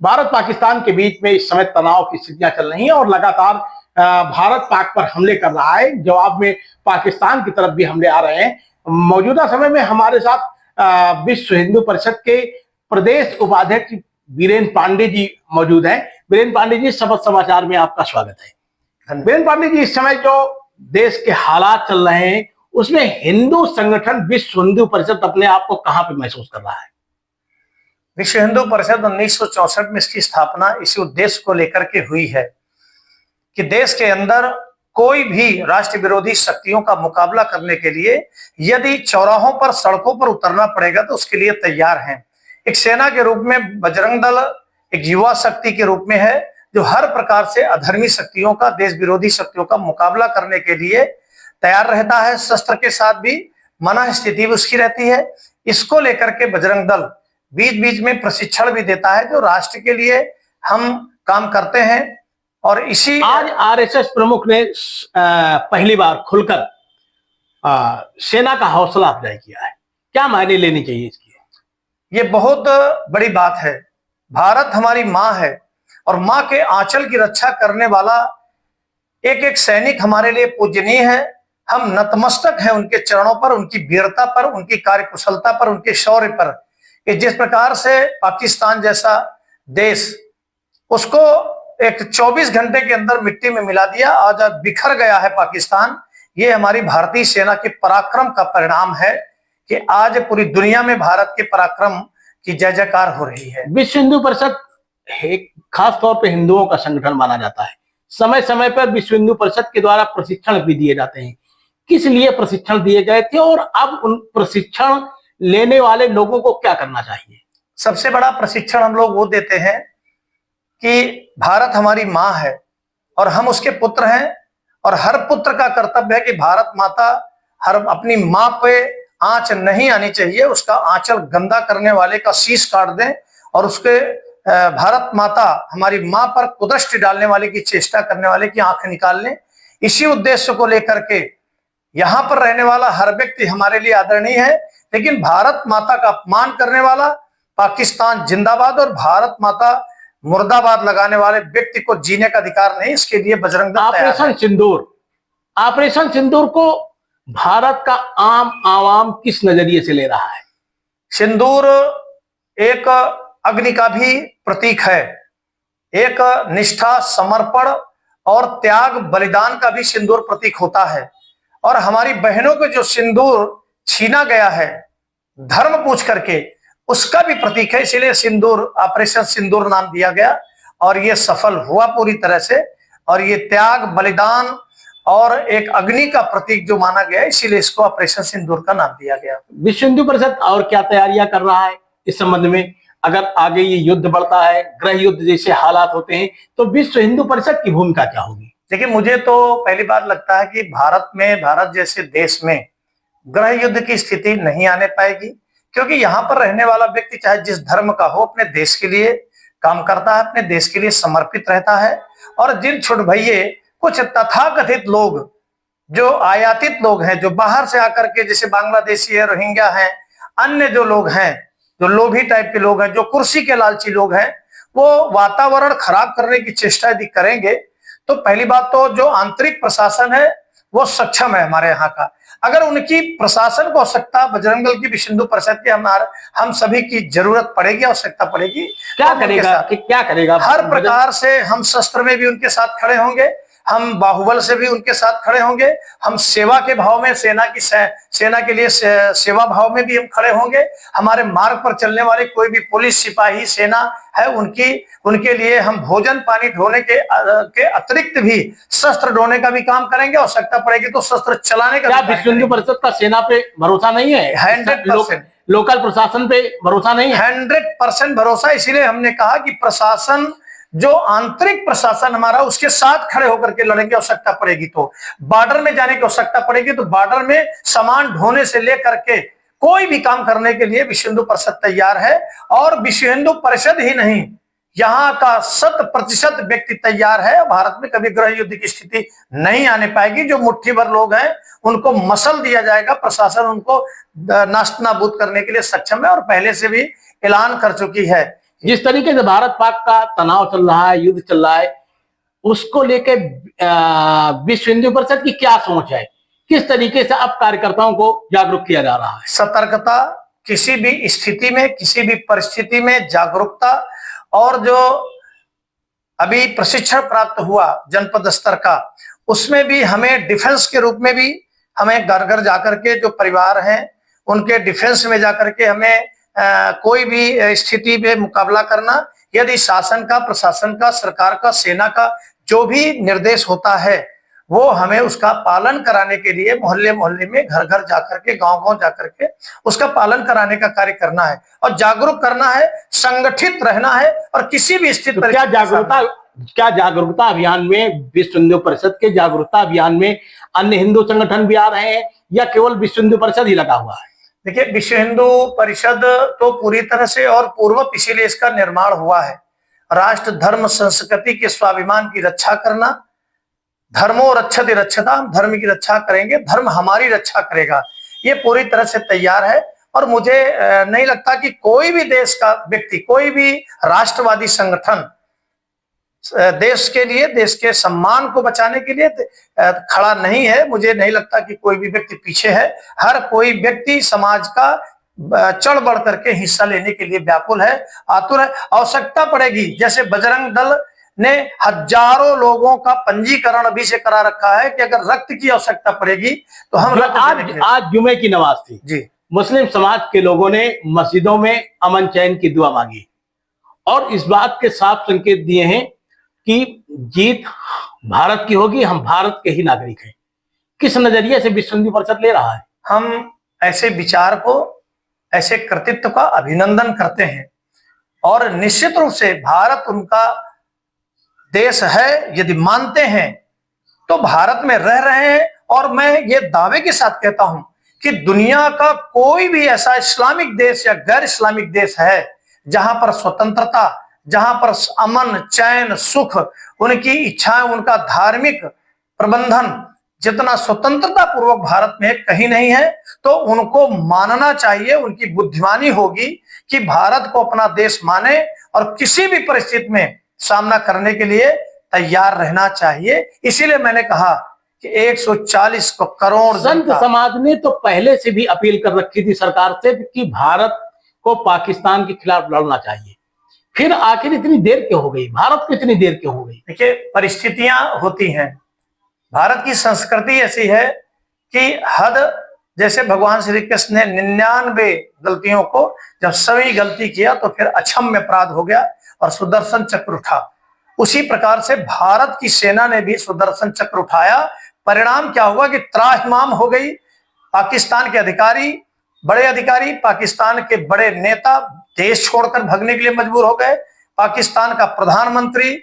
भारत पाकिस्तान के बीच में इस समय तनाव की स्थितियां चल रही हैं और लगातार भारत पाक पर हमले कर रहा है। जवाब में पाकिस्तान की तरफ भी हमले आ रहे हैं। मौजूदा समय में हमारे साथ विश्व हिंदू परिषद के प्रदेश उपाध्यक्ष वीरेंद्र पांडे जी मौजूद हैं। वीरेंद्र पांडे जी, शपथ समाचार में आपका स्वागत है। वीरेंद्र पांडे जी, इस समय जो देश के हालात चल रहे हैं उसमें हिंदू संगठन विश्व हिंदू परिषद अपने आप को कहां पे महसूस कर रहा है? विश्व हिंदू परिषद 1964 में इसकी स्थापना इसी उद्देश्य को लेकर के हुई है कि देश के अंदर कोई भी राष्ट्र विरोधी शक्तियों का मुकाबला करने के लिए यदि चौराहों पर, सड़कों पर उतरना पड़ेगा तो उसके लिए तैयार हैं। एक सेना के रूप में बजरंग दल एक युवा शक्ति के रूप में है जो हर प्रकार से अधर्मी शक्तियों का, देश विरोधी शक्तियों का मुकाबला करने के लिए तैयार रहता है। शस्त्र के साथ भी मना स्थिति भी उसकी रहती है। इसको लेकर के बजरंग दल बीच बीच में प्रशिक्षण भी देता है जो राष्ट्र के लिए हम काम करते हैं। और इसी आज आरएसएस प्रमुख ने पहली बार खुलकर सेना का हौसला अफजाई किया है। क्या मायने लेनी चाहिए इसकी? ये बहुत बड़ी बात है। भारत हमारी माँ है और माँ के आंचल की रक्षा करने वाला एक एक सैनिक हमारे लिए पूजनीय है। हम नतमस्तक हैं उनके चरणों पर, उनकी वीरता पर, उनकी कार्यकुशलता पर, उनके शौर्य पर कि जिस प्रकार से पाकिस्तान जैसा देश उसको एक 24 घंटे के अंदर मिट्टी में मिला दिया, आज बिखर गया है पाकिस्तान। ये हमारी भारतीय सेना के पराक्रम का परिणाम है कि आज पूरी दुनिया में भारत के पराक्रम की जय जयकार हो रही है। विश्व हिंदू परिषद एक खास तौर पे हिंदुओं का संगठन माना जाता है। समय समय पर विश्व हिंदू परिषद के द्वारा प्रशिक्षण भी दिए जाते हैं। किस लिए प्रशिक्षण दिए गए थे और अब उन प्रशिक्षण लेने वाले लोगों को क्या करना चाहिए? सबसे बड़ा प्रशिक्षण हम लोग वो देते हैं कि भारत हमारी माँ है और हम उसके पुत्र हैं और हर पुत्र का कर्तव्य है कि भारत माता हर अपनी माँ पे आंच नहीं आनी चाहिए। उसका आंचल गंदा करने वाले का शीश काट दें और उसके भारत माता हमारी माँ पर कुदृष्टि डालने वाले की चेष्टा करने वाले की आंख निकाल लें। इसी उद्देश्य को लेकर के यहाँ पर रहने वाला हर व्यक्ति हमारे लिए आदरणीय है, लेकिन भारत माता का अपमान करने वाला, पाकिस्तान जिंदाबाद और भारत माता मुर्दाबाद लगाने वाले व्यक्ति को जीने का अधिकार नहीं। इसके लिए बजरंग दल ऑपरेशन सिंदूर को भारत का आम आवाम किस नजरिए से ले रहा है? सिंदूर एक अग्नि का भी प्रतीक है, एक निष्ठा, समर्पण और त्याग, बलिदान का भी सिंदूर प्रतीक होता है। और हमारी बहनों को जो सिंदूर छीना गया है धर्म पूछ करके, उसका भी प्रतीक है। इसीलिए सिंदूर, ऑपरेशन सिंदूर नाम दिया गया और ये सफल हुआ पूरी तरह से। और ये त्याग, बलिदान और एक अग्नि का प्रतीक जो माना गया, इसीलिए इसको ऑपरेशन सिंदूर का नाम दिया गया। विश्व हिंदू परिषद और क्या तैयारियां कर रहा है इस संबंध में? अगर आगे ये युद्ध बढ़ता है, गृह युद्ध जैसे हालात होते हैं, तो विश्व हिंदू परिषद की भूमिका क्या होगी? देखिए, मुझे तो पहली बार लगता है कि भारत जैसे देश में गृह युद्ध की स्थिति नहीं आने पाएगी, क्योंकि यहाँ पर रहने वाला व्यक्ति चाहे जिस धर्म का हो अपने देश के लिए काम करता है, अपने देश के लिए समर्पित रहता है। और जिन छोट भैये कुछ तथाकथित लोग जो आयातित लोग हैं, जो बाहर से आकर के, जैसे बांग्लादेशी है, रोहिंग्या हैं, अन्य जो लोग हैं, जो लोभी टाइप के लोग हैं, जो कुर्सी के लालची लोग हैं, वो वातावरण खराब करने की चेष्टा यदि करेंगे तो पहली बात तो जो आंतरिक प्रशासन है वो सक्षम है हमारे यहाँ का। अगर उनकी प्रशासन को आवश्यकता, बजरंग दल की विश्व हिंदू परिषद की हम सभी की जरूरत पड़ेगी, आवश्यकता पड़ेगी, क्या करेगा? हर प्रकार से हम शस्त्र में भी उनके साथ खड़े होंगे, हम बाहुबल से भी उनके साथ खड़े होंगे, हम सेवा के भाव में, सेना के लिए सेवा भाव में भी हम खड़े होंगे। हमारे मार्ग पर चलने वाले कोई भी पुलिस, सिपाही, सेना है, उनके लिए हम भोजन पानी ढोने के अतिरिक्त भी शस्त्र ढोने का भी काम करेंगे। आवश्यकता पड़ेगी तो शस्त्र चलाने का। क्या विश्व हिंदू परिषद का सेना पे भरोसा नहीं है? 100%। लोकल प्रशासन पे भरोसा नहीं है? 100% भरोसा। इसीलिए हमने कहा कि प्रशासन, जो आंतरिक प्रशासन हमारा, उसके साथ खड़े होकर के लड़ेंगे। आवश्यकता पड़ेगी तो बॉर्डर में जाने की आवश्यकता पड़ेगी तो बॉर्डर में सामान ढोने से लेकर के कोई भी काम करने के लिए विश्व हिंदू परिषद तैयार है। और विश्व हिंदू परिषद ही नहीं, यहाँ का 100% व्यक्ति तैयार है। भारत में कभी गृह युद्ध की स्थिति नहीं आने पाएगी। जो मुट्ठी भर लोग हैं उनको मसल दिया जाएगा, प्रशासन उनको नास्त नाबूद करने के लिए सक्षम है और पहले से भी ऐलान कर चुकी है जिस तरीके से भारत पाक का तनाव चल रहा है, युद्ध चल रहा है, उसको लेके विश्व हिंदू परिषद की क्या सोच है? किस तरीके से अब कार्यकर्ताओं को जागरूक किया जा रहा है? सतर्कता, किसी भी स्थिति में, किसी भी परिस्थिति में जागरूकता, और जो अभी प्रशिक्षण प्राप्त हुआ जनपद स्तर का, उसमें भी हमें डिफेंस के रूप में भी हमें घर घर जाकर के जो परिवार हैं उनके डिफेंस में जाकर के हमें कोई भी स्थिति में मुकाबला करना, यदि शासन का, प्रशासन का, सरकार का, सेना का जो भी निर्देश होता है वो हमें उसका पालन कराने के लिए मोहल्ले मोहल्ले में, घर घर जाकर के, गांव गांव जाकर के उसका पालन कराने का कार्य करना है और जागरूक करना है, संगठित रहना है। और किसी भी स्थिति पर क्या जागरूकता अभियान में, विश्व हिंदू परिषद के जागरूकता अभियान में अन्य हिंदू संगठन भी आ रहे हैं या केवल विश्व हिंदू परिषद ही लगा हुआ है? देखिए, विश्व हिंदू परिषद तो पूरी तरह से और पूर्वत इसीलिए इसका निर्माण हुआ है, राष्ट्र धर्म संस्कृति के स्वाभिमान की रक्षा करना। धर्मो रक्षति रक्षता, हम धर्म की रक्षा करेंगे, धर्म हमारी रक्षा करेगा, ये पूरी तरह से तैयार है। और मुझे नहीं लगता कि कोई भी देश का व्यक्ति, कोई भी राष्ट्रवादी संगठन देश के लिए, देश के सम्मान को बचाने के लिए खड़ा नहीं है। मुझे नहीं लगता कि कोई भी व्यक्ति पीछे है। हर कोई व्यक्ति समाज का चढ़ बढ़ करके हिस्सा लेने के लिए व्याकुल है, आतुर है। आवश्यकता पड़ेगी, जैसे बजरंग दल ने हजारों लोगों का पंजीकरण अभी से करा रखा है कि अगर रक्त की आवश्यकता पड़ेगी तो हम आज जुमे की नमाज थी जी, मुस्लिम समाज के लोगों ने मस्जिदों में अमन चैन की दुआ मांगी और इस बात के साफ संकेत दिए हैं कि जीत भारत की होगी, हम भारत के ही नागरिक हैं। किस नजरिए से विश्व हिंदू परिषद ले रहा है? हम ऐसे विचार को, ऐसे कृतित्व का अभिनंदन करते हैं और निश्चित रूप से भारत उनका देश है यदि मानते हैं तो भारत में रह रहे हैं। और मैं ये दावे के साथ कहता हूं कि दुनिया का कोई भी ऐसा इस्लामिक देश या गैर इस्लामिक देश है जहां पर स्वतंत्रता, जहां पर अमन, चैन, सुख, उनकी इच्छाएं, उनका धार्मिक प्रबंधन जितना स्वतंत्रता पूर्वक भारत में कहीं नहीं है। तो उनको मानना चाहिए, उनकी बुद्धिमानी होगी कि भारत को अपना देश माने और किसी भी परिस्थिति में सामना करने के लिए तैयार रहना चाहिए। इसीलिए मैंने कहा कि 140 करोड़ संत समाज ने तो पहले से भी अपील कर रखी थी सरकार से कि भारत को पाकिस्तान के खिलाफ लड़ना चाहिए। फिर आखिर इतनी देर क्यों हो गई? भारत को इतनी देर क्यों हो गई? देखिए, परिस्थितियां होती हैं। भारत की संस्कृति ऐसी है कि हद, जैसे भगवान श्री कृष्ण ने 99 गलतियों को जब सभी गलती किया तो फिर अक्षम्य अपराध हो गया और सुदर्शन चक्र उठा। उसी प्रकार से भारत की सेना ने भी सुदर्शन चक्र उठाया। परिणाम क्या हुआ कि त्राहिमाम हो गई। पाकिस्तान के अधिकारी, बड़े अधिकारी, पाकिस्तान के बड़े नेता देश छोड़कर भागने के लिए मजबूर हो गए। पाकिस्तान का प्रधानमंत्री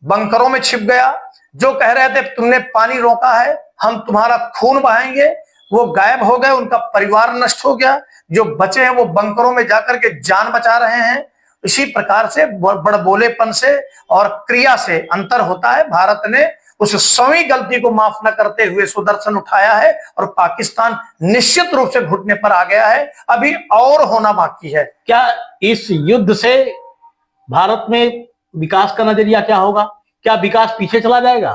बंकरों में छिप गया। जो कह रहे थे तुमने पानी रोका है, हम तुम्हारा खून बहाएंगे, वो गायब हो गए। उनका परिवार नष्ट हो गया। जो बचे हैं वो बंकरों में जाकर के जान बचा रहे हैं। इसी प्रकार से बड़बोलेपन से और क्रिया से अंतर होता है। भारत ने उस 100वीं गलती को माफ न करते हुए सुदर्शन उठाया है और पाकिस्तान निश्चित रूप से घुटने पर आ गया है। अभी और होना बाकी है। क्या इस युद्ध से भारत में विकास का नजरिया क्या होगा? क्या विकास पीछे चला जाएगा?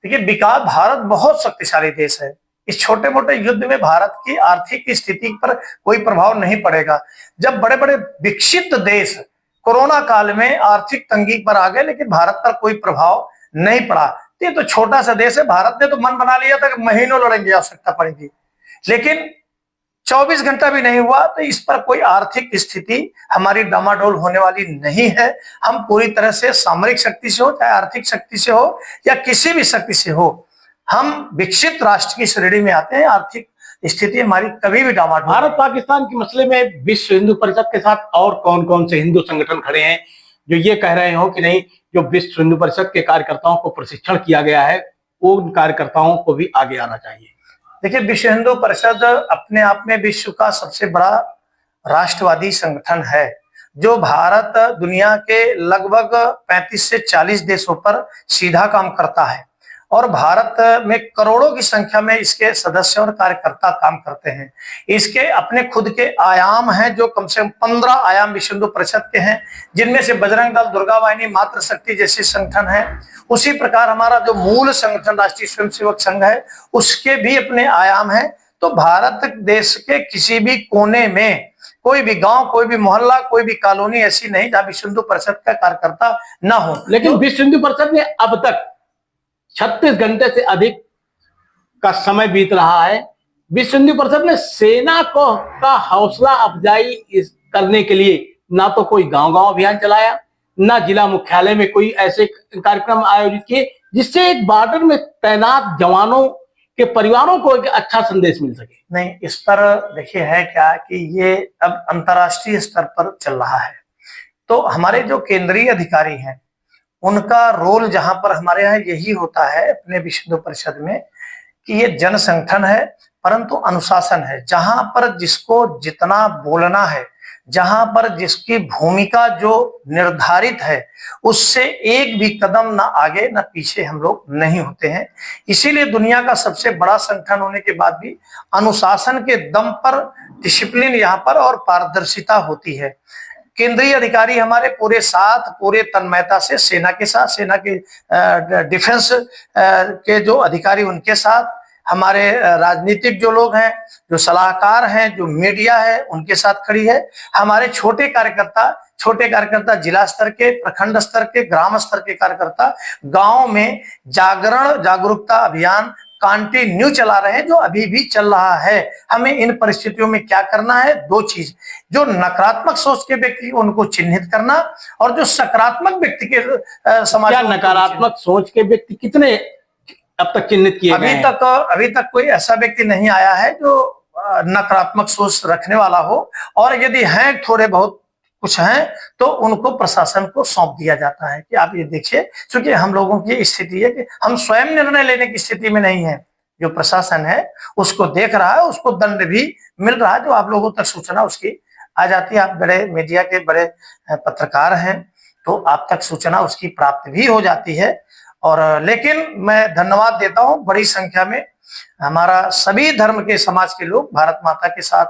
देखिए, विकास, भारत बहुत शक्तिशाली देश है। इस छोटे मोटे युद्ध में भारत की आर्थिक स्थिति पर कोई प्रभाव नहीं पड़ेगा। जब बड़े बड़े विकसित देश कोरोना काल में आर्थिक तंगी पर आ गए लेकिन भारत पर कोई प्रभाव नहीं पड़ा। ये तो छोटा सा देश है। भारत ने तो मन बना लिया था कि महीनों लड़ेंगे, आवश्यकता पड़ेगी, लेकिन 24 घंटा भी नहीं हुआ। तो इस पर कोई आर्थिक स्थिति हमारी डामाडोल होने वाली नहीं है। हम पूरी तरह से सामरिक शक्ति से हो, चाहे आर्थिक शक्ति से हो या किसी भी शक्ति से हो, हम विकसित राष्ट्र की श्रेणी में आते हैं। आर्थिक स्थिति हमारी कभी भी डामाडोल। भारत पाकिस्तान के मसले में विश्व हिंदू परिषद के साथ और कौन कौन से हिंदू संगठन खड़े हैं जो ये कह रहे हो कि नहीं, जो विश्व हिंदू परिषद के कार्यकर्ताओं को प्रशिक्षण किया गया है उन कार्यकर्ताओं को भी आगे आना चाहिए? देखिए, विश्व हिंदू परिषद अपने आप में विश्व का सबसे बड़ा राष्ट्रवादी संगठन है जो भारत, दुनिया के लगभग 35 से 40 देशों पर सीधा काम करता है और भारत में करोड़ों की संख्या में इसके सदस्य और कार्यकर्ता काम करते हैं। इसके अपने खुद के आयाम हैं जो कम से कम 15 आयाम विश्व हिंदू परिषद के हैं, जिनमें से बजरंग दल, दुर्गा वाहिनी, मातृशक्ति जैसे संगठन है। उसी प्रकार हमारा जो मूल संगठन राष्ट्रीय स्वयंसेवक संघ है, उसके भी अपने आयाम हैं। तो भारत देश के किसी भी कोने में कोई भी गांव, कोई भी मोहल्ला, कोई भी कॉलोनी ऐसी नहीं जहां विश्व हिंदू परिषद का कार्यकर्ता ना हो। लेकिन विश्व हिंदू परिषद में अब तक 36 घंटे से अधिक का समय बीत रहा है। विश्व हिंदू परिषद ने सेना को का हौसला अफजाई करने के लिए ना तो कोई गांव-गांव अभियान चलाया, ना जिला मुख्यालय में कोई ऐसे कार्यक्रम आयोजित किए जिससे एक बॉर्डर में तैनात जवानों के परिवारों को एक अच्छा संदेश मिल सके। नहीं, इस पर देखिए है क्या कि ये अब अंतर्राष्ट्रीय स्तर पर चल रहा है। तो हमारे जो केंद्रीय अधिकारी हैं, उनका रोल जहां पर हमारे यहाँ यही होता है अपने विश्व हिंदू परिषद में कि ये जन संगठन है परंतु अनुशासन है। जहां पर जिसको जितना बोलना है, जहां पर जिसकी भूमिका जो निर्धारित है, उससे एक भी कदम ना आगे ना पीछे हम लोग नहीं होते हैं। इसीलिए दुनिया का सबसे बड़ा संगठन होने के बाद भी अनुशासन के दम पर डिसिप्लिन यहाँ पर और पारदर्शिता होती है। केंद्रीय अधिकारी हमारे पूरे साथ, पूरे तन्मयता से सेना के साथ, सेना के डिफेंस के जो अधिकारी उनके साथ, हमारे राजनीतिक जो लोग हैं, जो सलाहकार हैं, जो मीडिया है, उनके साथ खड़ी है। हमारे छोटे कार्यकर्ता जिला स्तर के, प्रखंड स्तर के, ग्राम स्तर के कार्यकर्ता गांव में जागरूकता अभियान कंटिन्यू चला रहे हैं, जो अभी भी चल रहा है। हमें इन परिस्थितियों में क्या करना है? दो चीज, जो नकारात्मक सोच के व्यक्ति उनको चिन्हित करना, और जो सकारात्मक व्यक्ति के समाज। क्या नकारात्मक सोच के व्यक्ति कितने अब तक चिन्हित किए गए हैं? अभी तक कोई ऐसा व्यक्ति नहीं आया है जो नकारात्मक सोच रखने वाला हो, और यदि हैं थोड़े बहुत कुछ हैं तो उनको प्रशासन को सौंप दिया जाता है कि आप ये देखिए। क्योंकि हम लोगों की स्थिति है कि हम स्वयं निर्णय लेने की स्थिति में नहीं है, जो प्रशासन है उसको देख रहा है, उसको दंड भी मिल रहा है, जो आप लोगों तक सूचना उसकी आ जाती है। आप बड़े मीडिया के बड़े पत्रकार हैं तो आप तक सूचना उसकी प्राप्त भी हो जाती है। और लेकिन मैं धन्यवाद देता हूं, बड़ी संख्या में हमारा सभी धर्म के समाज के लोग भारत माता के साथ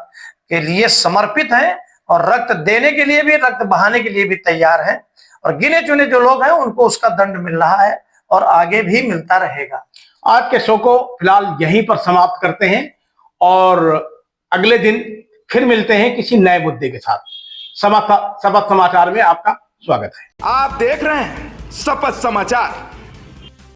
के लिए समर्पित हैं, और रक्त देने के लिए भी, रक्त बहाने के लिए भी तैयार हैं। और गिने चुने जो लोग हैं उनको उसका दंड मिल रहा है और आगे भी मिलता रहेगा। आज के शो को फिलहाल यहीं पर समाप्त करते हैं और अगले दिन फिर मिलते हैं किसी नए मुद्दे के साथ। शपथ समाचार में आपका स्वागत है। आप देख रहे हैं शपथ समाचार।